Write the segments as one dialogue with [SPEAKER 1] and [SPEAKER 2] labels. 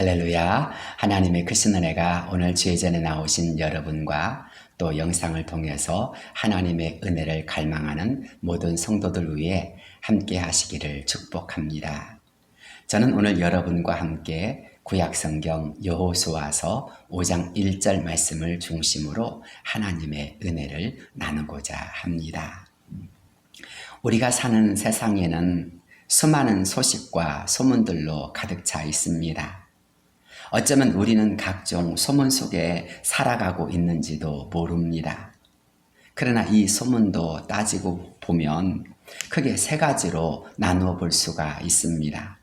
[SPEAKER 1] 할렐루야. 하나님의 크신 은혜가 오늘 주의전에 나오신 여러분과 또 영상을 통해서 하나님의 은혜를 갈망하는 모든 성도들 위해 함께 하시기를 축복합니다. 저는 오늘 여러분과 함께 구약성경 여호수아서 5장 1절 말씀을 중심으로 하나님의 은혜를 나누고자 합니다. 우리가 사는 세상에는 수많은 소식과 소문들로 가득 차 있습니다. 어쩌면 우리는 각종 소문 속에 살아가고 있는지도 모릅니다. 그러나 이 소문도 따지고 보면 크게 세 가지로 나누어 볼 수가 있습니다.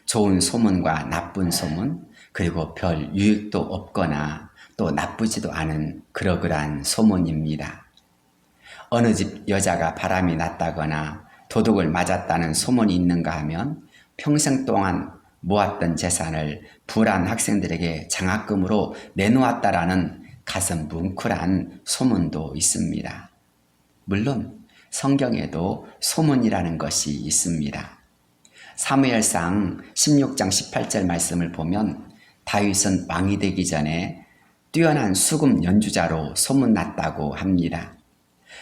[SPEAKER 1] 좋은 소문과 나쁜 소문, 그리고 별 유익도 없거나 또 나쁘지도 않은 그러그러한 소문입니다. 어느 집 여자가 바람이 났다거나 도둑을 맞았다는 소문이 있는가 하면 평생 동안 모았던 재산을 불안 학생들에게 장학금으로 내놓았다라는 가슴 뭉클한 소문도 있습니다. 물론 성경에도 소문이라는 것이 있습니다. 사무엘상 16장 18절 말씀을 보면 다윗은 왕이 되기 전에 뛰어난 수금 연주자로 소문났다고 합니다.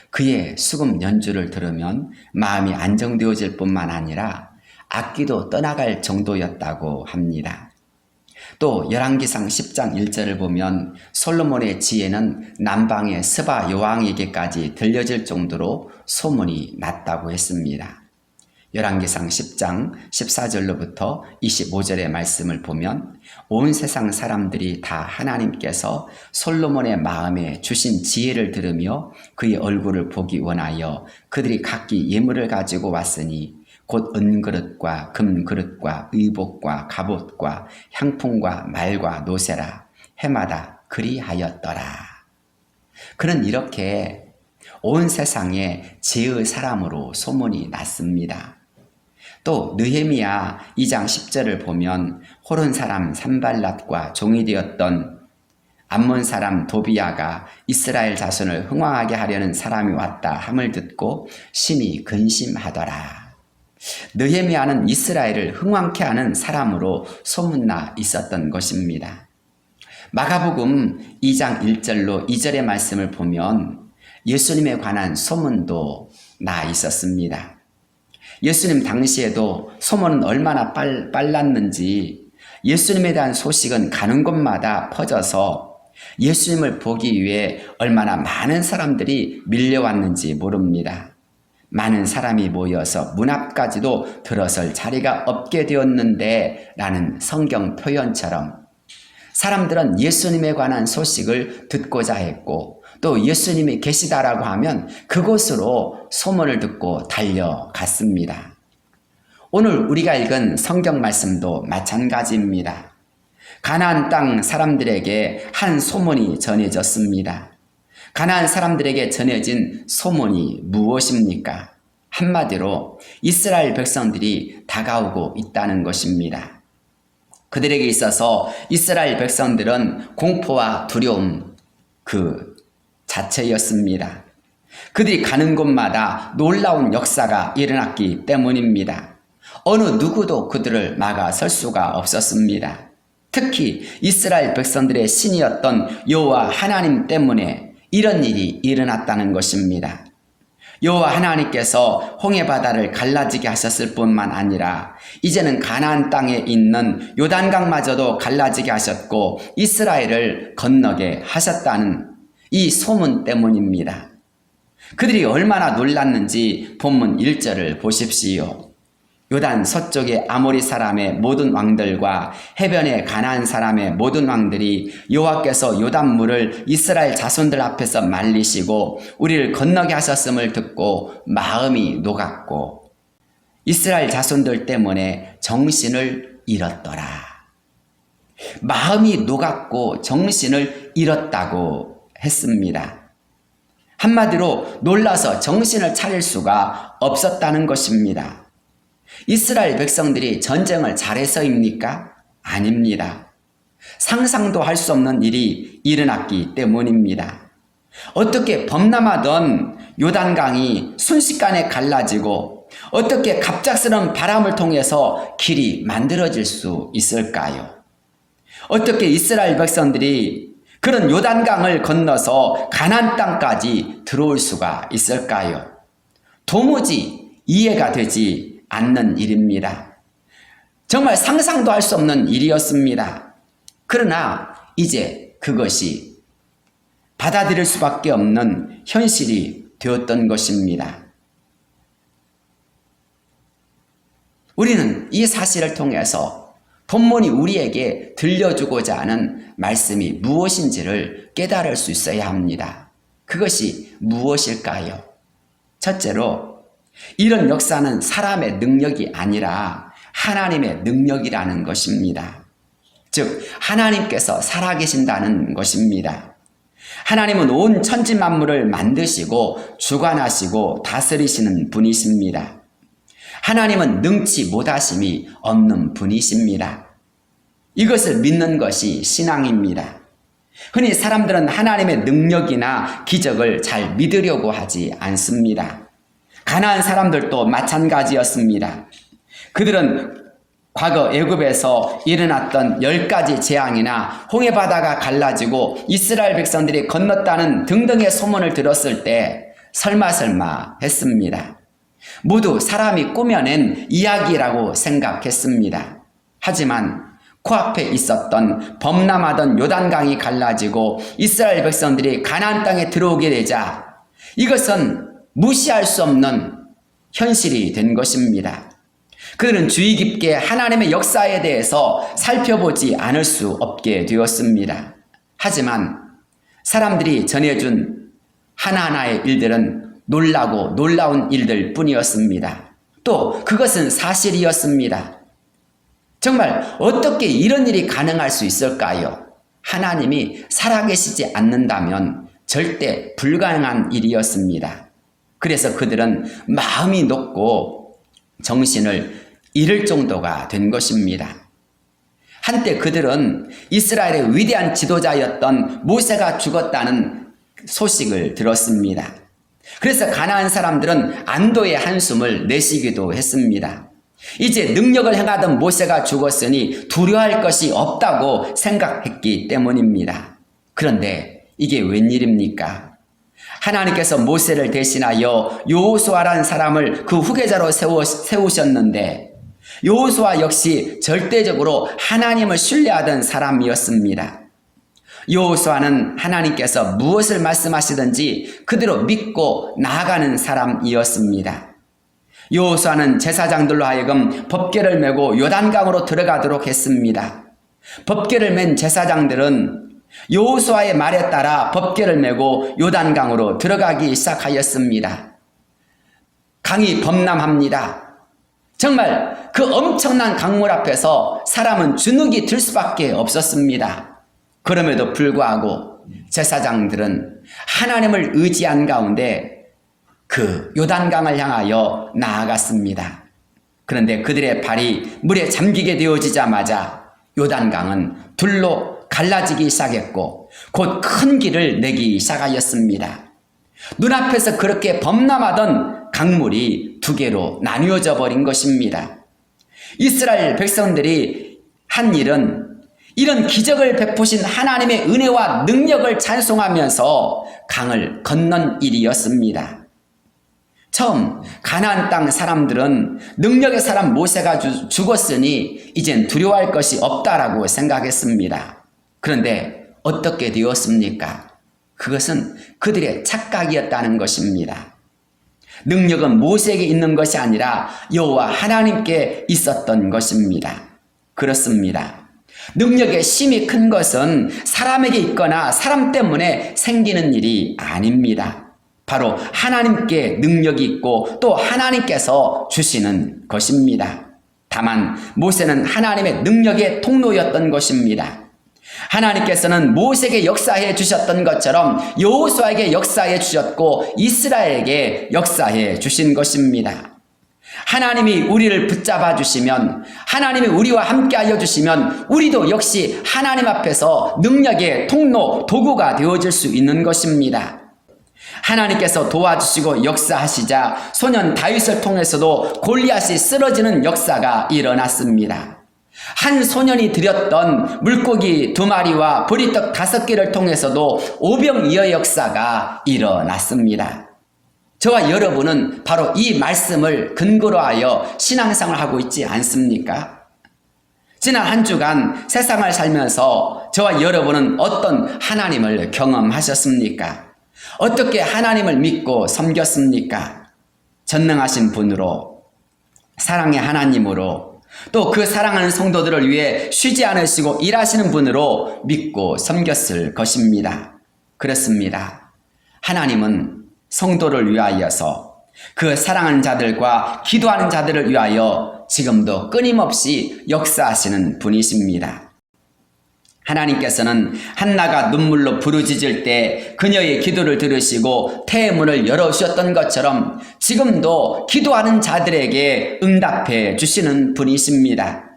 [SPEAKER 1] 그의 수금 연주를 들으면 마음이 안정되어질 뿐만 아니라 악기도 떠나갈 정도였다고 합니다. 또 열왕기상 10장 1절을 보면 솔로몬의 지혜는 남방의 스바 여왕에게까지 들려질 정도로 소문이 났다고 했습니다. 열왕기상 10장 14절로부터 25절의 말씀을 보면 온 세상 사람들이 다 하나님께서 솔로몬의 마음에 주신 지혜를 들으며 그의 얼굴을 보기 원하여 그들이 각기 예물을 가지고 왔으니 곧 은그릇과 금그릇과 의복과 갑옷과 향품과 말과 노새라 해마다 그리하였더라. 그는 이렇게 온 세상에 지혜의 사람으로 소문이 났습니다. 또 느헤미야 2장 10절을 보면 호른 사람 산발랏과 종이 되었던 암몬 사람 도비야가 이스라엘 자손을 흥왕하게 하려는 사람이 왔다 함을 듣고 심히 근심하더라. 느헤미야는 이스라엘을 흥왕케 하는 사람으로 소문나 있었던 것입니다. 마가복음 2장 1절로 2절의 말씀을 보면 예수님에 관한 소문도 나 있었습니다. 예수님 당시에도 소문은 얼마나 빨랐는지 예수님에 대한 소식은 가는 곳마다 퍼져서 예수님을 보기 위해 얼마나 많은 사람들이 밀려왔는지 모릅니다. 많은 사람이 모여서 문 앞까지도 들어설 자리가 없게 되었는데 라는 성경 표현처럼 사람들은 예수님에 관한 소식을 듣고자 했고 또 예수님이 계시다라고 하면 그곳으로 소문을 듣고 달려갔습니다. 오늘 우리가 읽은 성경 말씀도 마찬가지입니다. 가나안 땅 사람들에게 한 소문이 전해졌습니다. 가나안 사람들에게 전해진 소문이 무엇입니까? 한마디로 이스라엘 백성들이 다가오고 있다는 것입니다. 그들에게 있어서 이스라엘 백성들은 공포와 두려움 그 자체였습니다. 그들이 가는 곳마다 놀라운 역사가 일어났기 때문입니다. 어느 누구도 그들을 막아설 수가 없었습니다. 특히 이스라엘 백성들의 신이었던 여호와 하나님 때문에 이런 일이 일어났다는 것입니다. 여호와 하나님께서 홍해바다를 갈라지게 하셨을 뿐만 아니라 이제는 가나안 땅에 있는 요단강마저도 갈라지게 하셨고 이스라엘을 건너게 하셨다는 이 소문 때문입니다. 그들이 얼마나 놀랐는지 본문 1절을 보십시오. 요단 서쪽의 아모리 사람의 모든 왕들과 해변의 가나안 사람의 모든 왕들이 여호와께서 요단물을 이스라엘 자손들 앞에서 말리시고 우리를 건너게 하셨음을 듣고 마음이 녹았고 이스라엘 자손들 때문에 정신을 잃었더라. 마음이 녹았고 정신을 잃었다고 했습니다. 한마디로 놀라서 정신을 차릴 수가 없었다는 것입니다. 이스라엘 백성들이 전쟁을 잘해서입니까? 아닙니다. 상상도 할 수 없는 일이 일어났기 때문입니다. 어떻게 범람하던 요단강이 순식간에 갈라지고 어떻게 갑작스러운 바람을 통해서 길이 만들어질 수 있을까요? 어떻게 이스라엘 백성들이 그런 요단강을 건너서 가나안 땅까지 들어올 수가 있을까요? 도무지 이해가 되지 않는 일입니다. 정말 상상도 할 수 없는 일이었습니다. 그러나 이제 그것이 받아들일 수밖에 없는 현실이 되었던 것입니다. 우리는 이 사실을 통해서 본문이 우리에게 들려주고자 하는 말씀이 무엇인지를 깨달을 수 있어야 합니다. 그것이 무엇일까요? 첫째로, 이런 역사는 사람의 능력이 아니라 하나님의 능력이라는 것입니다. 즉, 하나님께서 살아계신다는 것입니다. 하나님은 온 천지 만물을 만드시고 주관하시고 다스리시는 분이십니다. 하나님은 능치 못하심이 없는 분이십니다. 이것을 믿는 것이 신앙입니다. 흔히 사람들은 하나님의 능력이나 기적을 잘 믿으려고 하지 않습니다. 가나안 사람들도 마찬가지였습니다. 그들은 과거 애굽에서 일어났던 10가지 재앙이나 홍해바다가 갈라지고 이스라엘 백성들이 건넜다는 등등의 소문을 들었을 때 설마 했습니다. 모두 사람이 꾸며낸 이야기라고 생각했습니다. 하지만 코앞에 있었던 범람하던 요단강이 갈라지고 이스라엘 백성들이 가나안 땅에 들어오게 되자 이것은 무시할 수 없는 현실이 된 것입니다. 그들은 주의 깊게 하나님의 역사에 대해서 살펴보지 않을 수 없게 되었습니다. 하지만 사람들이 전해준 하나하나의 일들은 놀라고 놀라운 일들 뿐이었습니다. 또 그것은 사실이었습니다. 정말 어떻게 이런 일이 가능할 수 있을까요? 하나님이 살아계시지 않는다면 절대 불가능한 일이었습니다. 그래서 그들은 마음이 높고 정신을 잃을 정도가 된 것입니다. 한때 그들은 이스라엘의 위대한 지도자였던 모세가 죽었다는 소식을 들었습니다. 그래서 가나안 사람들은 안도의 한숨을 내쉬기도 했습니다. 이제 능력을 행하던 모세가 죽었으니 두려워할 것이 없다고 생각했기 때문입니다. 그런데 이게 웬일입니까? 하나님께서 모세를 대신하여 여호수아라는 사람을 그 후계자로 세우셨는데 여호수아 역시 절대적으로 하나님을 신뢰하던 사람이었습니다. 여호수아는 하나님께서 무엇을 말씀하시든지 그대로 믿고 나아가는 사람이었습니다. 여호수아는 제사장들로 하여금 법궤를 메고 요단강으로 들어가도록 했습니다. 법궤를 맨 제사장들은 여호수아의 말에 따라 법궤를 메고 요단강으로 들어가기 시작하였습니다. 강이 범람합니다. 정말 그 엄청난 강물 앞에서 사람은 주눅이 들 수밖에 없었습니다. 그럼에도 불구하고 제사장들은 하나님을 의지한 가운데 그 요단강을 향하여 나아갔습니다. 그런데 그들의 발이 물에 잠기게 되어지자마자 요단강은 둘로 갈라지기 시작했고 곧 큰 길을 내기 시작하였습니다. 눈앞에서 그렇게 범람하던 강물이 두 개로 나뉘어져 버린 것입니다. 이스라엘 백성들이 한 일은 이런 기적을 베푸신 하나님의 은혜와 능력을 찬송하면서 강을 건넌 일이었습니다. 처음 가나안 땅 사람들은 능력의 사람 모세가 죽었으니 이젠 두려워할 것이 없다라고 생각했습니다. 그런데 어떻게 되었습니까? 그것은 그들의 착각이었다는 것입니다. 능력은 모세에게 있는 것이 아니라 여호와 하나님께 있었던 것입니다. 그렇습니다. 능력의 힘이 큰 것은 사람에게 있거나 사람 때문에 생기는 일이 아닙니다. 바로 하나님께 능력이 있고 또 하나님께서 주시는 것입니다. 다만 모세는 하나님의 능력의 통로였던 것입니다. 하나님께서는 모세에게 역사해 주셨던 것처럼 여호수아에게 역사해 주셨고 이스라엘에게 역사해 주신 것입니다. 하나님이 우리를 붙잡아 주시면, 하나님이 우리와 함께 하여 주시면 우리도 역시 하나님 앞에서 능력의 통로, 도구가 되어질 수 있는 것입니다. 하나님께서 도와주시고 역사하시자 소년 다윗을 통해서도 골리앗이 쓰러지는 역사가 일어났습니다. 한 소년이 드렸던 물고기 2마리와 보리떡 5개를 통해서도 오병이어의 역사가 일어났습니다. 저와 여러분은 바로 이 말씀을 근거로 하여 신앙생활을 하고 있지 않습니까? 지난 한 주간 세상을 살면서 저와 여러분은 어떤 하나님을 경험하셨습니까? 어떻게 하나님을 믿고 섬겼습니까? 전능하신 분으로, 사랑의 하나님으로, 또 그 사랑하는 성도들을 위해 쉬지 않으시고 일하시는 분으로 믿고 섬겼을 것입니다. 그렇습니다. 하나님은 성도를 위하여서, 그 사랑하는 자들과 기도하는 자들을 위하여 지금도 끊임없이 역사하시는 분이십니다. 하나님께서는 한나가 눈물로 부르짖을 때 그녀의 기도를 들으시고 태의 문을 열어주셨던 것처럼 지금도 기도하는 자들에게 응답해 주시는 분이십니다.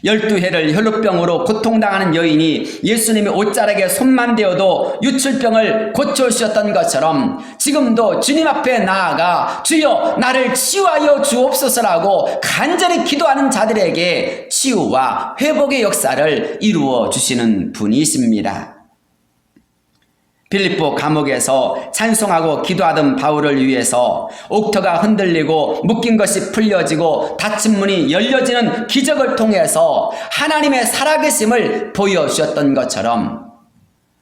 [SPEAKER 1] 12해를 혈루병으로 고통당하는 여인이 예수님의 옷자락에 손만 대어도 유출병을 고쳐주셨던 것처럼 지금도 주님 앞에 나아가 주여 나를 치유하여 주옵소서라고 간절히 기도하는 자들에게 치유와 회복의 역사를 이루어 주시는 분이십니다. 빌립보 감옥에서 찬송하고 기도하던 바울을 위해서 옥터가 흔들리고 묶인 것이 풀려지고 닫힌 문이 열려지는 기적을 통해서 하나님의 살아계심을 보여주셨던 것처럼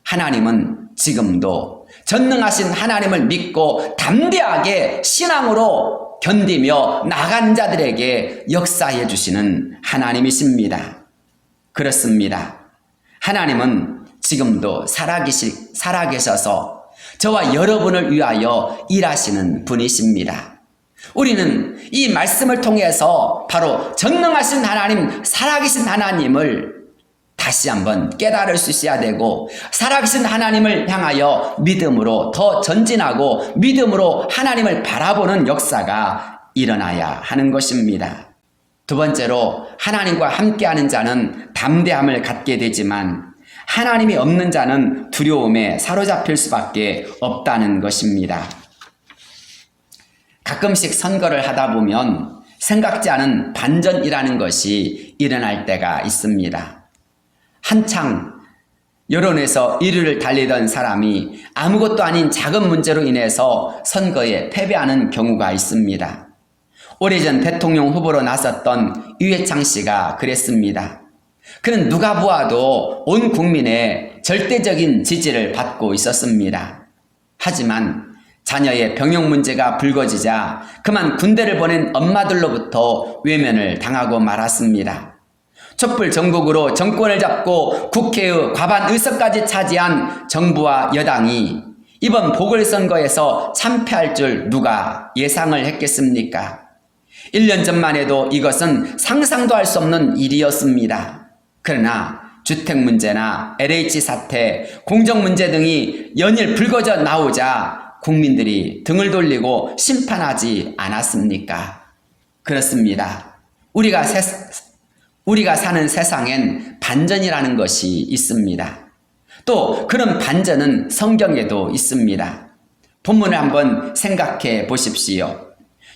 [SPEAKER 1] 하나님은 지금도 전능하신 하나님을 믿고 담대하게 신앙으로 견디며 나간 자들에게 역사해 주시는 하나님이십니다. 그렇습니다. 하나님은 지금도 살아계셔서 저와 여러분을 위하여 일하시는 분이십니다. 우리는 이 말씀을 통해서 바로 전능하신 하나님, 살아계신 하나님을 다시 한번 깨달을 수 있어야 되고, 살아계신 하나님을 향하여 믿음으로 더 전진하고 믿음으로 하나님을 바라보는 역사가 일어나야 하는 것입니다. 두 번째로, 하나님과 함께하는 자는 담대함을 갖게 되지만 하나님이 없는 자는 두려움에 사로잡힐 수밖에 없다는 것입니다. 가끔씩 선거를 하다 보면 생각지 않은 반전이라는 것이 일어날 때가 있습니다. 한창 여론에서 1위를 달리던 사람이 아무것도 아닌 작은 문제로 인해서 선거에 패배하는 경우가 있습니다. 오래전 대통령 후보로 나섰던 유해창 씨가 그랬습니다. 그는 누가 보아도 온 국민의 절대적인 지지를 받고 있었습니다. 하지만 자녀의 병역 문제가 불거지자 그만 군대를 보낸 엄마들로부터 외면을 당하고 말았습니다. 촛불 전국으로 정권을 잡고 국회의 과반 의석까지 차지한 정부와 여당이 이번 보궐선거에서 참패할 줄 누가 예상을 했겠습니까? 1년 전만 해도 이것은 상상도 할 수 없는 일이었습니다. 그러나 주택 문제나 LH 사태, 공정 문제 등이 연일 불거져 나오자 국민들이 등을 돌리고 심판하지 않았습니까? 그렇습니다. 우리가 사는 세상엔 반전이라는 것이 있습니다. 또 그런 반전은 성경에도 있습니다. 본문을 한번 생각해 보십시오.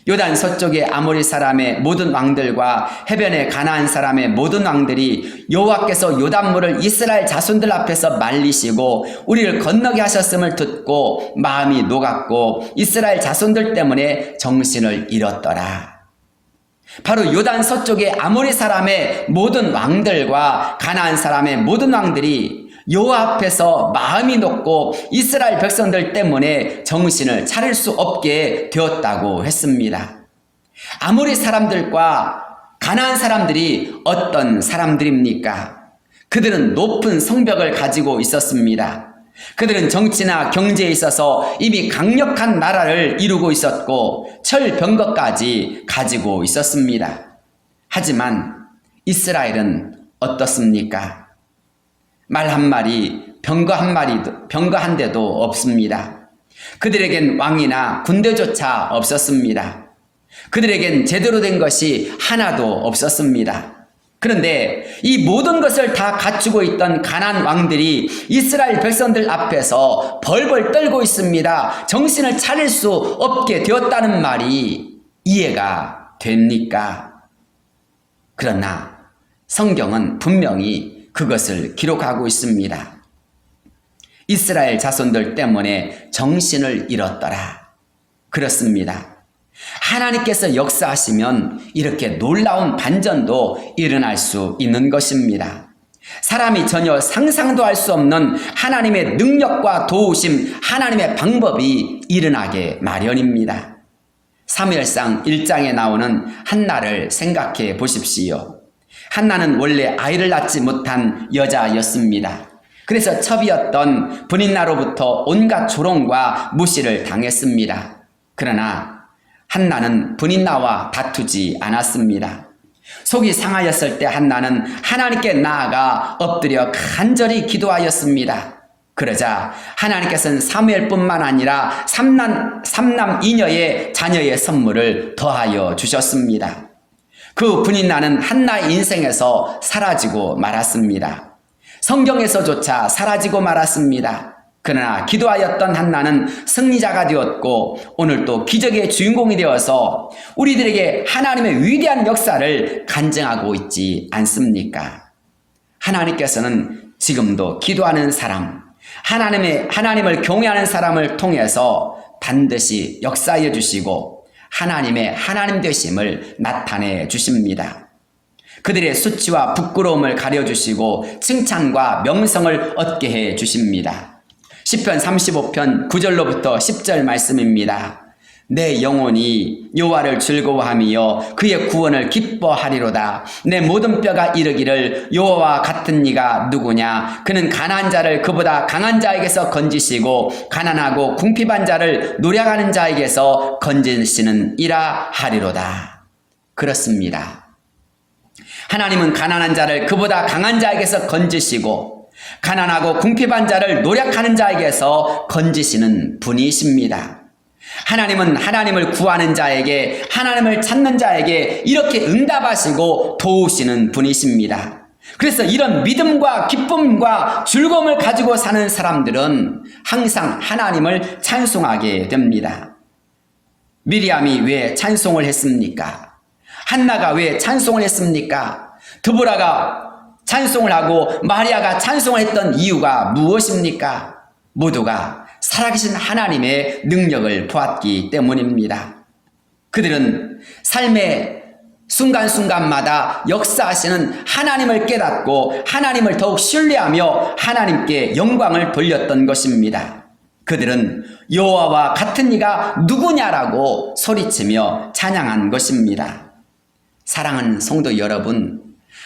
[SPEAKER 1] 요단 서쪽의 아모리 사람의 모든 왕들과 해변의 가나안 사람의 모든 왕들이 여호와께서 요단물을 이스라엘 자손들 앞에서 말리시고 우리를 건너게 하셨음을 듣고 마음이 녹았고 이스라엘 자손들 때문에 정신을 잃었더라. 바로 요단 서쪽의 아모리 사람의 모든 왕들과 가나안 사람의 모든 왕들이 여호와 앞에서 마음이 녹고 이스라엘 백성들 때문에 정신을 차릴 수 없게 되었다고 했습니다. 아모리 사람들과 가나안 사람들이 어떤 사람들입니까? 그들은 높은 성벽을 가지고 있었습니다. 그들은 정치나 경제에 있어서 이미 강력한 나라를 이루고 있었고 철병거까지 가지고 있었습니다. 하지만 이스라엘은 어떻습니까? 말 한마리, 병거 한 대도 없습니다. 그들에겐 왕이나 군대조차 없었습니다. 그들에겐 제대로 된 것이 하나도 없었습니다. 그런데 이 모든 것을 다 갖추고 있던 가나안 왕들이 이스라엘 백성들 앞에서 벌벌 떨고 있습니다. 정신을 차릴 수 없게 되었다는 말이 이해가 됩니까? 그러나 성경은 분명히 그것을 기록하고 있습니다. 이스라엘 자손들 때문에 정신을 잃었더라. 그렇습니다. 하나님께서 역사하시면 이렇게 놀라운 반전도 일어날 수 있는 것입니다. 사람이 전혀 상상도 할 수 없는 하나님의 능력과 도우심, 하나님의 방법이 일어나게 마련입니다. 사무엘상 1장에 나오는 한나를 생각해 보십시오. 한나는 원래 아이를 낳지 못한 여자였습니다. 그래서 첩이었던 분인나로부터 온갖 조롱과 무시를 당했습니다. 그러나 한나는 분인나와 다투지 않았습니다. 속이 상하였을 때 한나는 하나님께 나아가 엎드려 간절히 기도하였습니다. 그러자 하나님께서는 사무엘뿐만 아니라 삼남 2녀의 자녀의 선물을 더하여 주셨습니다. 그 분인나는 한나의 인생에서 사라지고 말았습니다. 성경에서조차 사라지고 말았습니다. 그러나 기도하였던 한나는 승리자가 되었고 오늘도 기적의 주인공이 되어서 우리들에게 하나님의 위대한 역사를 간증하고 있지 않습니까? 하나님께서는 지금도 기도하는 사람, 하나님을 경외하는 사람을 통해서 반드시 역사해 주시고 하나님의 하나님 되심을 나타내 주십니다. 그들의 수치와 부끄러움을 가려주시고 칭찬과 명성을 얻게 해 주십니다. 시편 35편 9절로부터 10절 말씀입니다. 내 영혼이 여호와를 즐거워하며 그의 구원을 기뻐하리로다. 내 모든 뼈가 이르기를 여호와와 같은 이가 누구냐. 그는 가난한 자를 그보다 강한 자에게서 건지시고 가난하고 궁핍한 자를 노력하는 자에게서 건지시는 이라 하리로다. 그렇습니다. 하나님은 가난한 자를 그보다 강한 자에게서 건지시고 가난하고 궁핍한 자를 노력하는 자에게서 건지시는 분이십니다. 하나님은 하나님을 구하는 자에게, 하나님을 찾는 자에게 이렇게 응답하시고 도우시는 분이십니다. 그래서 이런 믿음과 기쁨과 즐거움을 가지고 사는 사람들은 항상 하나님을 찬송하게 됩니다. 미리암이 왜 찬송을 했습니까? 한나가 왜 찬송을 했습니까? 드보라가 찬송을 하고 마리아가 찬송을 했던 이유가 무엇입니까? 모두가 살아계신 하나님의 능력을 보았기 때문입니다. 그들은 삶의 순간순간마다 역사하시는 하나님을 깨닫고 하나님을 더욱 신뢰하며 하나님께 영광을 돌렸던 것입니다. 그들은 여호와와 같은 이가 누구냐라고 소리치며 찬양한 것입니다. 사랑하는 성도 여러분,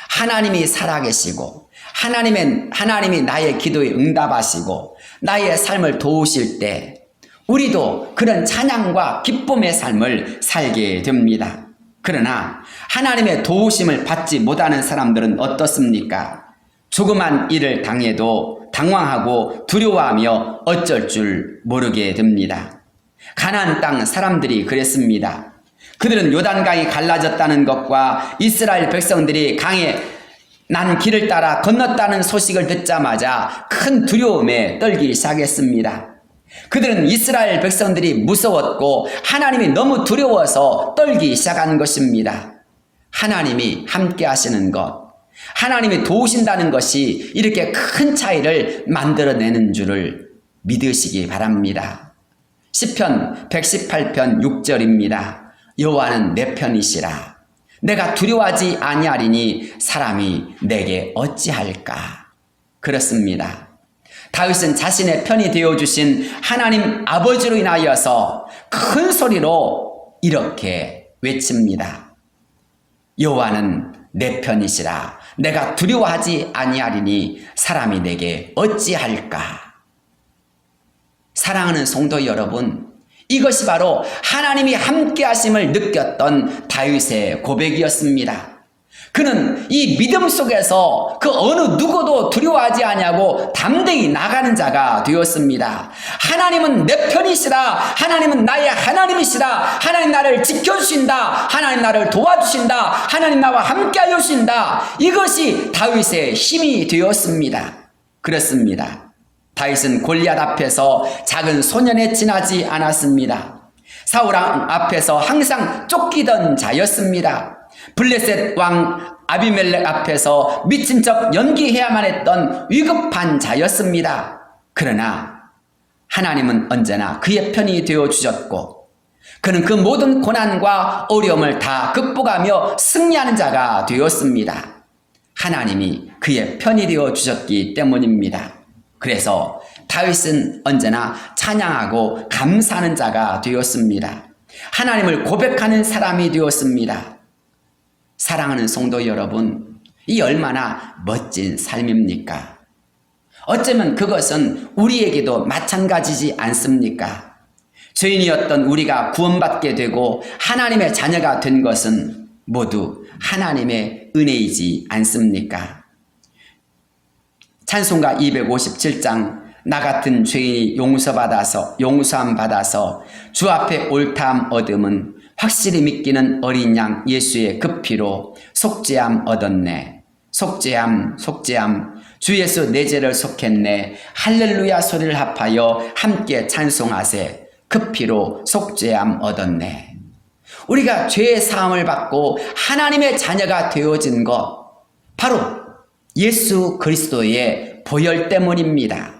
[SPEAKER 1] 하나님이 살아계시고 하나님이 나의 기도에 응답하시고 나의 삶을 도우실 때 우리도 그런 찬양과 기쁨의 삶을 살게 됩니다. 그러나 하나님의 도우심을 받지 못하는 사람들은 어떻습니까? 조그만 일을 당해도 당황하고 두려워하며 어쩔 줄 모르게 됩니다. 가나안 땅 사람들이 그랬습니다. 그들은 요단강이 갈라졌다는 것과 이스라엘 백성들이 강에 난 길을 따라 건넜다는 소식을 듣자마자 큰 두려움에 떨기 시작했습니다. 그들은 이스라엘 백성들이 무서웠고 하나님이 너무 두려워서 떨기 시작한 것입니다. 하나님이 함께 하시는 것, 하나님이 도우신다는 것이 이렇게 큰 차이를 만들어내는 줄을 믿으시기 바랍니다. 시편 118편 6절입니다. 여호와는 내 편이시라. 내가 두려워하지 아니하리니 사람이 내게 어찌할까. 그렇습니다. 다윗은 자신의 편이 되어주신 하나님 아버지로 인하여서 큰 소리로 이렇게 외칩니다. 여호와는 내 편이시라. 내가 두려워하지 아니하리니 사람이 내게 어찌할까. 사랑하는 성도 여러분, 이것이 바로 하나님이 함께 하심을 느꼈던 다윗의 고백이었습니다. 그는 이 믿음 속에서 그 어느 누구도 두려워하지 아니하고 담대히 나가는 자가 되었습니다. 하나님은 내 편이시라. 하나님은 나의 하나님이시라. 하나님 나를 지켜주신다. 하나님 나를 도와주신다. 하나님 나와 함께하여 주신다. 이것이 다윗의 힘이 되었습니다. 그렇습니다. 다윗은 골리앗 앞에서 작은 소년에 지나지 않았습니다. 사울 왕 앞에서 항상 쫓기던 자였습니다. 블레셋 왕 아비멜렉 앞에서 미친 척 연기해야만 했던 위급한 자였습니다. 그러나 하나님은 언제나 그의 편이 되어 주셨고 그는 그 모든 고난과 어려움을 다 극복하며 승리하는 자가 되었습니다. 하나님이 그의 편이 되어 주셨기 때문입니다. 그래서 다윗은 언제나 찬양하고 감사하는 자가 되었습니다. 하나님을 고백하는 사람이 되었습니다. 사랑하는 성도 여러분, 이 얼마나 멋진 삶입니까? 어쩌면 그것은 우리에게도 마찬가지지 않습니까? 죄인이었던 우리가 구원받게 되고 하나님의 자녀가 된 것은 모두 하나님의 은혜이지 않습니까? 찬송가 257장 나 같은 죄인이 용서함 받아서 주 앞에 옳다함 얻음은 확실히 믿기는 어린 양 예수의 그 피로 속죄함 얻었네. 속죄함 주 예수 내 죄를 속했네. 할렐루야 소리를 합하여 함께 찬송하세. 그 피로 속죄함 얻었네. 우리가 죄의 사함을 받고 하나님의 자녀가 되어진 것 바로 예수 그리스도의 보혈 때문입니다.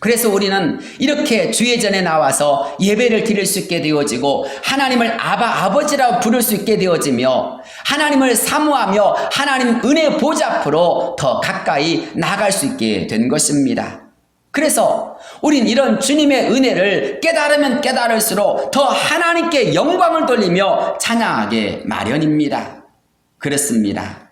[SPEAKER 1] 그래서 우리는 이렇게 주의 전에 나와서 예배를 드릴 수 있게 되어지고 하나님을 아버지라고 부를 수 있게 되어지며 하나님을 사모하며 하나님 은혜 보좌 앞으로 더 가까이 나아갈 수 있게 된 것입니다. 그래서 우린 이런 주님의 은혜를 깨달으면 깨달을수록 더 하나님께 영광을 돌리며 찬양하게 마련입니다. 그렇습니다.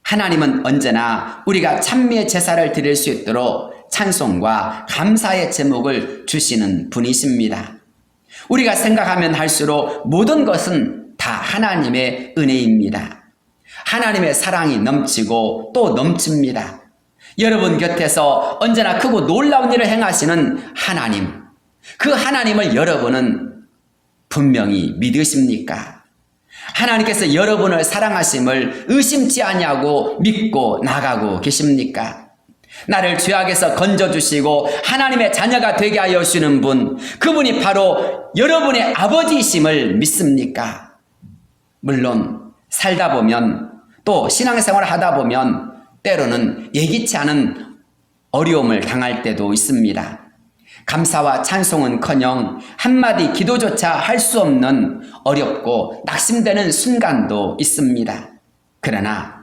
[SPEAKER 1] 하나님은 언제나 우리가 찬미의 제사를 드릴 수 있도록 찬송과 감사의 제목을 주시는 분이십니다. 우리가 생각하면 할수록 모든 것은 다 하나님의 은혜입니다. 하나님의 사랑이 넘치고 또 넘칩니다. 여러분 곁에서 언제나 크고 놀라운 일을 행하시는 하나님, 그 하나님을 여러분은 분명히 믿으십니까? 하나님께서 여러분을 사랑하심을 의심치 아니하고 믿고 나가고 계십니까? 나를 죄악에서 건져주시고 하나님의 자녀가 되게 하여 주시는 분, 그분이 바로 여러분의 아버지이심을 믿습니까? 물론 살다 보면 또 신앙생활을 하다 보면 때로는 예기치 않은 어려움을 당할 때도 있습니다. 감사와 찬송은커녕 한마디 기도조차 할 수 없는 어렵고 낙심되는 순간도 있습니다. 그러나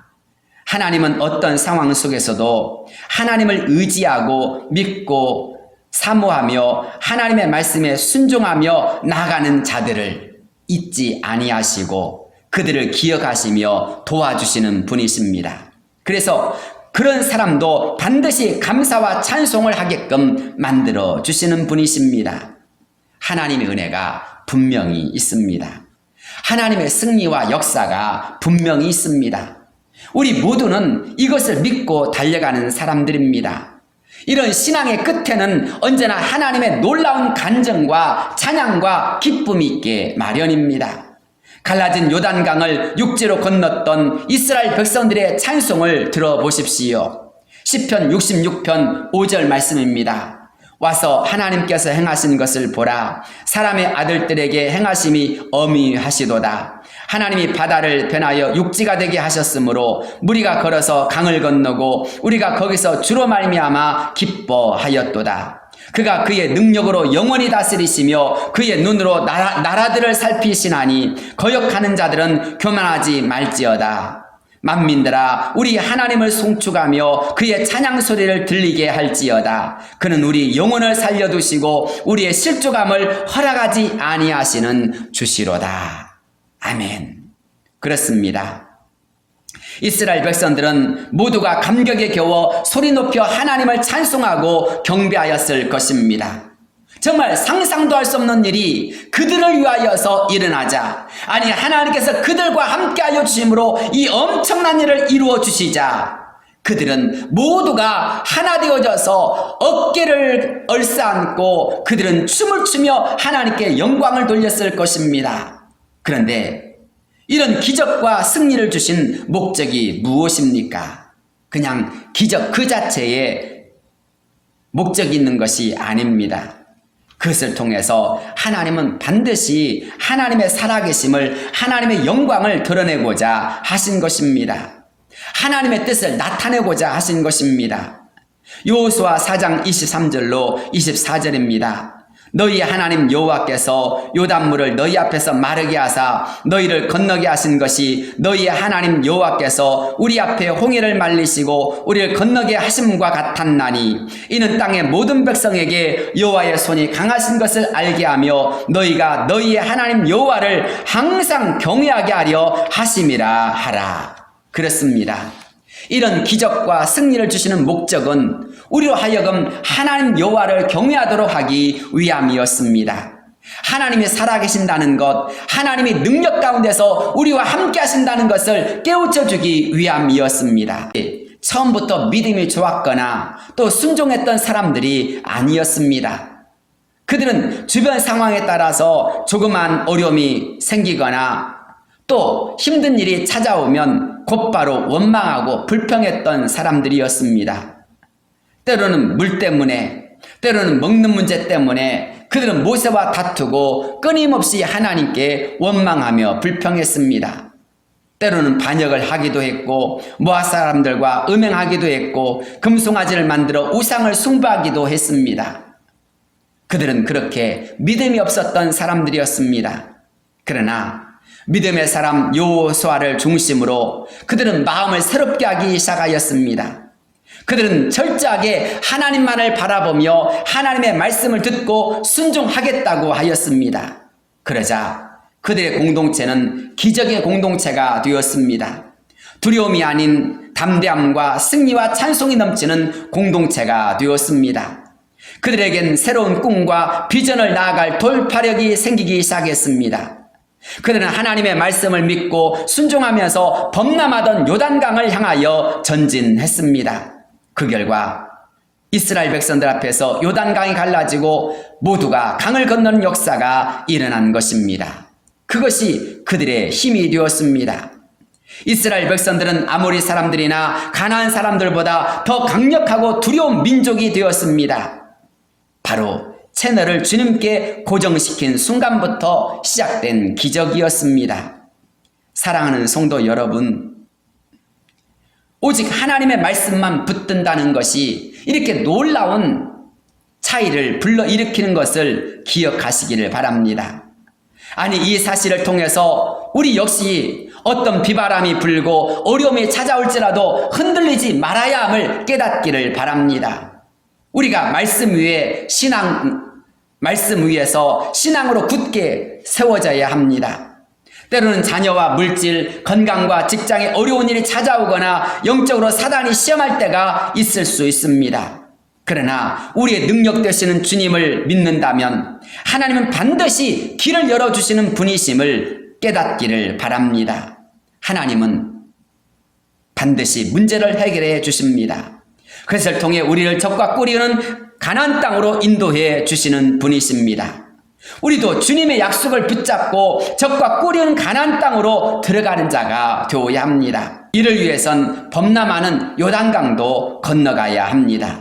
[SPEAKER 1] 하나님은 어떤 상황 속에서도 하나님을 의지하고 믿고 사모하며 하나님의 말씀에 순종하며 나아가는 자들을 잊지 아니하시고 그들을 기억하시며 도와주시는 분이십니다. 그래서 그런 사람도 반드시 감사와 찬송을 하게끔 만들어 주시는 분이십니다. 하나님의 은혜가 분명히 있습니다. 하나님의 승리와 역사가 분명히 있습니다. 우리 모두는 이것을 믿고 달려가는 사람들입니다. 이런 신앙의 끝에는 언제나 하나님의 놀라운 간증과 찬양과 기쁨이 있게 마련입니다. 갈라진 요단강을 육지로 건넜던 이스라엘 백성들의 찬송을 들어보십시오. 시편 66편 5절 말씀입니다. 와서 하나님께서 행하신 것을 보라. 사람의 아들들에게 행하심이 어미하시도다. 하나님이 바다를 변하여 육지가 되게 하셨으므로 무리가 걸어서 강을 건너고 우리가 거기서 주로 말미암아 기뻐하였도다. 그가 그의 능력으로 영원히 다스리시며 그의 눈으로 나라들을 살피시나니 거역하는 자들은 교만하지 말지어다. 만민들아 우리 하나님을 송축하며 그의 찬양 소리를 들리게 할지어다. 그는 우리 영혼을 살려두시고 우리의 실족함을 허락하지 아니하시는 주시로다. 아멘. 그렇습니다. 이스라엘 백성들은 모두가 감격에 겨워 소리 높여 하나님을 찬송하고 경배하였을 것입니다. 정말 상상도 할 수 없는 일이 그들을 위하여서 일어나자, 아니 하나님께서 그들과 함께하여 주심으로 이 엄청난 일을 이루어 주시자 그들은 모두가 하나 되어져서 어깨를 얼싸안고 그들은 춤을 추며 하나님께 영광을 돌렸을 것입니다. 그런데 이런 기적과 승리를 주신 목적이 무엇입니까? 그냥 기적 그 자체에 목적이 있는 것이 아닙니다. 그것을 통해서 하나님은 반드시 하나님의 살아계심을, 하나님의 영광을 드러내고자 하신 것입니다. 하나님의 뜻을 나타내고자 하신 것입니다. 여호수아 4장 23절로 24절입니다. 너희 하나님 여호와께서 요단물을 너희 앞에서 마르게 하사 너희를 건너게 하신 것이 너희의 하나님 여호와께서 우리 앞에 홍해를 말리시고 우리를 건너게 하심과 같았나니 이는 땅의 모든 백성에게 여호와의 손이 강하신 것을 알게 하며 너희가 너희의 하나님 여호와를 항상 경외하게 하려 하심이라 하라. 그렇습니다. 이런 기적과 승리를 주시는 목적은 우리로 하여금 하나님 여호와를 경외하도록 하기 위함이었습니다. 하나님이 살아계신다는 것, 하나님이 능력 가운데서 우리와 함께 하신다는 것을 깨우쳐 주기 위함이었습니다. 처음부터 믿음이 좋았거나 또 순종했던 사람들이 아니었습니다. 그들은 주변 상황에 따라서 조그만 어려움이 생기거나 또 힘든 일이 찾아오면 곧바로 원망하고 불평했던 사람들이었습니다. 때로는 물 때문에, 때로는 먹는 문제 때문에 그들은 모세와 다투고 끊임없이 하나님께 원망하며 불평했습니다. 때로는 반역을 하기도 했고 모압 사람들과 음행하기도 했고 금송아지를 만들어 우상을 숭배하기도 했습니다. 그들은 그렇게 믿음이 없었던 사람들이었습니다. 그러나 믿음의 사람 여호수아를 중심으로 그들은 마음을 새롭게 하기 시작하였습니다. 그들은 철저하게 하나님만을 바라보며 하나님의 말씀을 듣고 순종하겠다고 하였습니다. 그러자 그들의 공동체는 기적의 공동체가 되었습니다. 두려움이 아닌 담대함과 승리와 찬송이 넘치는 공동체가 되었습니다. 그들에겐 새로운 꿈과 비전을 나아갈 돌파력이 생기기 시작했습니다. 그들은 하나님의 말씀을 믿고 순종하면서 범람하던 요단강을 향하여 전진했습니다. 그 결과 이스라엘 백성들 앞에서 요단강이 갈라지고 모두가 강을 건너는 역사가 일어난 것입니다. 그것이 그들의 힘이 되었습니다. 이스라엘 백성들은 아모리 사람들이나 가나안 사람들보다 더 강력하고 두려운 민족이 되었습니다. 바로 채널을 주님께 고정시킨 순간부터 시작된 기적이었습니다. 사랑하는 성도 여러분, 오직 하나님의 말씀만 붙든다는 것이 이렇게 놀라운 차이를 불러일으키는 것을 기억하시기를 바랍니다. 아니, 이 사실을 통해서 우리 역시 어떤 비바람이 불고 어려움이 찾아올지라도 흔들리지 말아야 함을 깨닫기를 바랍니다. 우리가 말씀 위에서 신앙으로 굳게 세워져야 합니다. 때로는 자녀와 물질, 건강과 직장에 어려운 일이 찾아오거나 영적으로 사단이 시험할 때가 있을 수 있습니다. 그러나 우리의 능력 되시는 주님을 믿는다면 하나님은 반드시 길을 열어주시는 분이심을 깨닫기를 바랍니다. 하나님은 반드시 문제를 해결해 주십니다. 그것을 통해 우리를 적과 꾸리는 가나안 땅으로 인도해 주시는 분이십니다. 우리도 주님의 약속을 붙잡고 적과 꾸리는 가나안 땅으로 들어가는 자가 되어야 합니다. 이를 위해선 범람하는 요단강도 건너가야 합니다.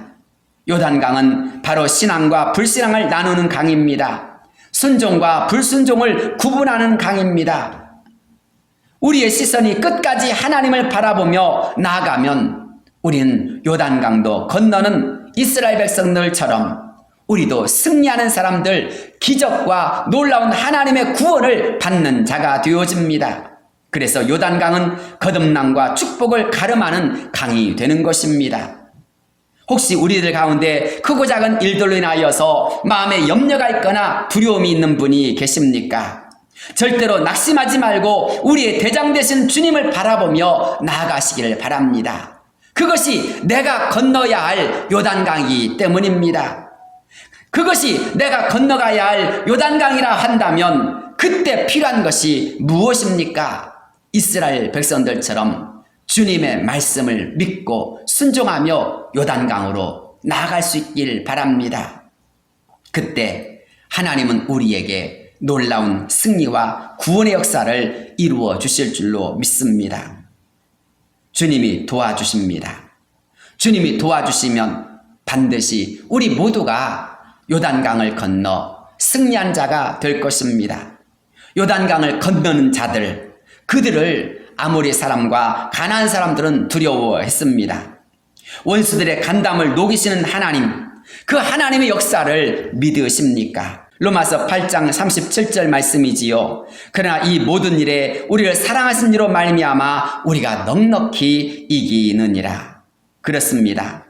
[SPEAKER 1] 요단강은 바로 신앙과 불신앙을 나누는 강입니다. 순종과 불순종을 구분하는 강입니다. 우리의 시선이 끝까지 하나님을 바라보며 나아가면 우리는 요단강도 건너는 이스라엘 백성들처럼 우리도 승리하는 사람들, 기적과 놀라운 하나님의 구원을 받는 자가 되어집니다. 그래서 요단강은 거듭남과 축복을 가름하는 강이 되는 것입니다. 혹시 우리들 가운데 크고 작은 일들로 인하여서 마음에 염려가 있거나 두려움이 있는 분이 계십니까? 절대로 낙심하지 말고 우리의 대장 되신 주님을 바라보며 나아가시기를 바랍니다. 그것이 내가 건너야 할 요단강이기 때문입니다. 그것이 내가 건너가야 할 요단강이라 한다면 그때 필요한 것이 무엇입니까? 이스라엘 백성들처럼 주님의 말씀을 믿고 순종하며 요단강으로 나아갈 수 있길 바랍니다. 그때 하나님은 우리에게 놀라운 승리와 구원의 역사를 이루어 주실 줄로 믿습니다. 주님이 도와주십니다. 주님이 도와주시면 반드시 우리 모두가 요단강을 건너 승리한 자가 될 것입니다. 요단강을 건너는 자들, 그들을 아모리 사람과 가나안 사람들은 두려워했습니다. 원수들의 간담을 녹이시는 하나님, 그 하나님의 역사를 믿으십니까? 로마서 8장 37절 말씀이지요. 그러나 이 모든 일에 우리를 사랑하신 이로 말미암아 우리가 넉넉히 이기느니라. 그렇습니다.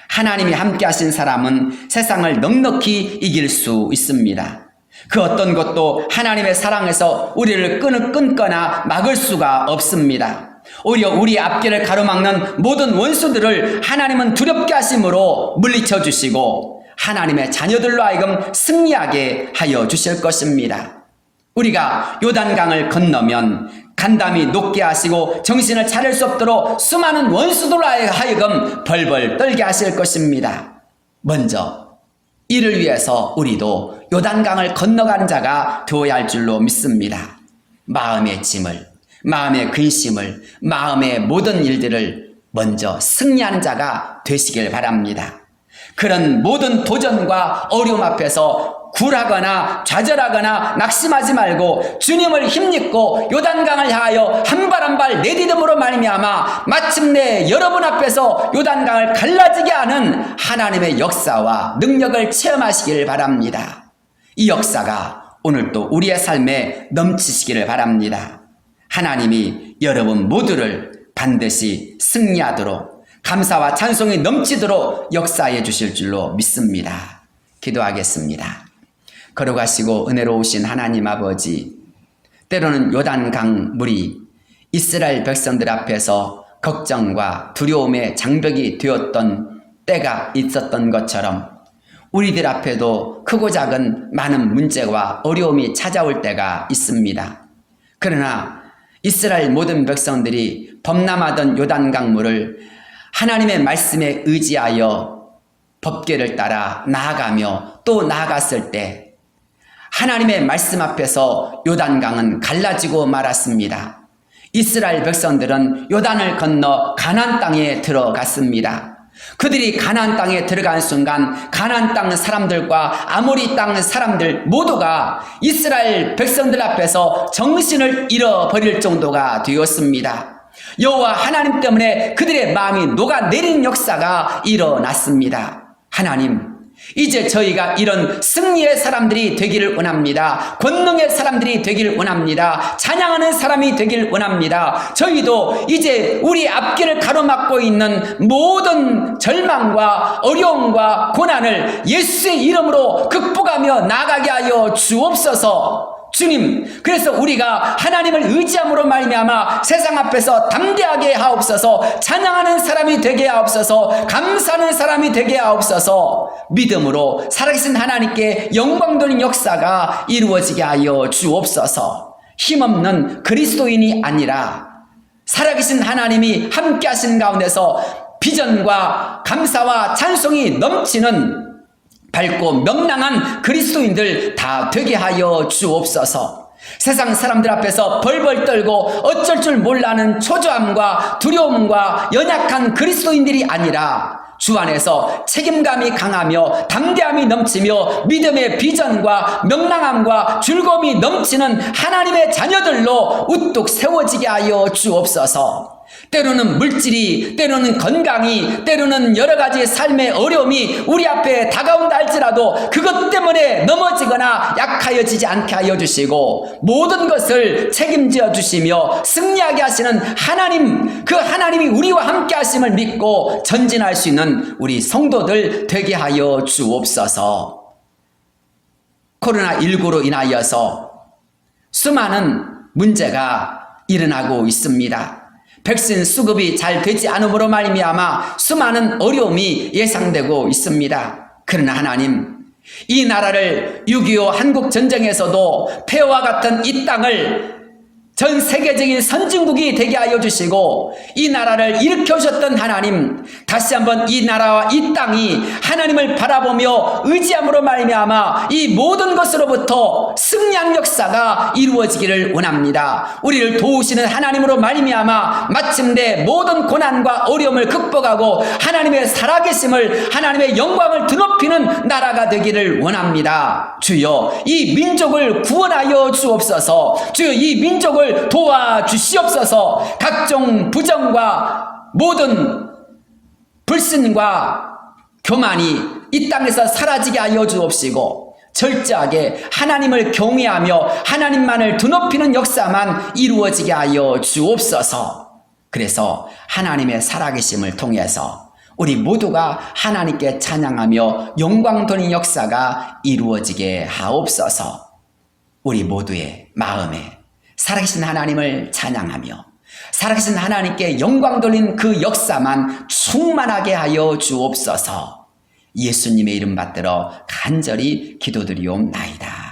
[SPEAKER 1] 하나님이 함께하신 사람은 세상을 넉넉히 이길 수 있습니다. 그 어떤 것도 하나님의 사랑에서 우리를 끊거나 막을 수가 없습니다. 오히려 우리 앞길을 가로막는 모든 원수들을 하나님은 두렵게 하심으로 물리쳐 주시고 하나님의 자녀들로 하여금 승리하게 하여 주실 것입니다. 우리가 요단강을 건너면 간담이 높게 하시고 정신을 차릴 수 없도록 수많은 원수들로 하여금 벌벌 떨게 하실 것입니다. 먼저 이를 위해서 우리도 요단강을 건너가는 자가 되어야 할 줄로 믿습니다. 마음의 짐을, 마음의 근심을, 마음의 모든 일들을 먼저 승리하는 자가 되시길 바랍니다. 그런 모든 도전과 어려움 앞에서 굴하거나 좌절하거나 낙심하지 말고 주님을 힘입고 요단강을 향하여 한 발 한 발 내디딤으로 말미암아 마침내 여러분 앞에서 요단강을 갈라지게 하는 하나님의 역사와 능력을 체험하시길 바랍니다. 이 역사가 오늘도 우리의 삶에 넘치시기를 바랍니다. 하나님이 여러분 모두를 반드시 승리하도록 감사와 찬송이 넘치도록 역사해 주실 줄로 믿습니다. 기도하겠습니다. 걸어가시고 은혜로우신 하나님 아버지, 때로는 요단강 물이 이스라엘 백성들 앞에서 걱정과 두려움의 장벽이 되었던 때가 있었던 것처럼 우리들 앞에도 크고 작은 많은 문제와 어려움이 찾아올 때가 있습니다. 그러나 이스라엘 모든 백성들이 범람하던 요단강 물을 하나님의 말씀에 의지하여 법궤를 따라 나아가며 또 나아갔을 때 하나님의 말씀 앞에서 요단강은 갈라지고 말았습니다. 이스라엘 백성들은 요단을 건너 가나안 땅에 들어갔습니다. 그들이 가나안 땅에 들어간 순간 가나안 땅 사람들과 아모리 땅 사람들 모두가 이스라엘 백성들 앞에서 정신을 잃어버릴 정도가 되었습니다. 여호와 하나님 때문에 그들의 마음이 녹아내린 역사가 일어났습니다. 하나님, 이제 저희가 이런 승리의 사람들이 되기를 원합니다. 권능의 사람들이 되기를 원합니다. 찬양하는 사람이 되기를 원합니다. 저희도 이제 우리 앞길을 가로막고 있는 모든 절망과 어려움과 고난을 예수의 이름으로 극복하며 나아가게 하여 주옵소서. 주님, 그래서 우리가 하나님을 의지함으로 말미암아 세상 앞에서 담대하게 하옵소서, 찬양하는 사람이 되게 하옵소서, 감사하는 사람이 되게 하옵소서, 믿음으로 살아계신 하나님께 영광 돌린 역사가 이루어지게 하여 주옵소서. 힘없는 그리스도인이 아니라 살아계신 하나님이 함께 하신 가운데서 비전과 감사와 찬송이 넘치는 밝고 명랑한 그리스도인들 다 되게 하여 주옵소서. 세상 사람들 앞에서 벌벌 떨고 어쩔 줄 몰라는 초조함과 두려움과 연약한 그리스도인들이 아니라 주 안에서 책임감이 강하며 담대함이 넘치며 믿음의 비전과 명랑함과 즐거움이 넘치는 하나님의 자녀들로 우뚝 세워지게 하여 주옵소서. 때로는 물질이, 때로는 건강이, 때로는 여러 가지 삶의 어려움이 우리 앞에 다가온다 할지라도 그것 때문에 넘어지거나 약하여지지 않게 하여 주시고 모든 것을 책임져 주시며 승리하게 하시는 하나님, 그 하나님이 우리와 함께 하심을 믿고 전진할 수 있는 우리 성도들 되게 하여 주옵소서. 코로나19로 인하여서 수많은 문제가 일어나고 있습니다. 백신 수급이 잘 되지 않음으로 말미암아 수많은 어려움이 예상되고 있습니다. 그러나 하나님, 이 나라를 6.25 한국전쟁에서도 폐허와 같은 이 땅을 전 세계적인 선진국이 되게 하여 주시고 이 나라를 일으켜 주셨던 하나님, 다시 한번 이 나라와 이 땅이 하나님을 바라보며 의지함으로 말미암아 이 모든 것으로부터 승리한 역사가 이루어지기를 원합니다. 우리를 도우시는 하나님으로 말미암아 마침내 모든 고난과 어려움을 극복하고 하나님의 살아계심을, 하나님의 영광을 드높이는 나라가 되기를 원합니다. 주여, 이 민족을 구원하여 주옵소서. 주여, 이 민족을 도와주시옵소서. 각종 부정과 모든 불신과 교만이 이 땅에서 사라지게 하여 주옵시고 철저하게 하나님을 경외하며 하나님만을 드높이는 역사만 이루어지게 하여 주옵소서. 그래서 하나님의 살아계심을 통해서 우리 모두가 하나님께 찬양하며 영광 돌리는 역사가 이루어지게 하옵소서. 우리 모두의 마음에 살아계신 하나님을 찬양하며 살아계신 하나님께 영광 돌린 그 역사만 충만하게 하여 주옵소서. 예수님의 이름 받들어 간절히 기도드리옵나이다.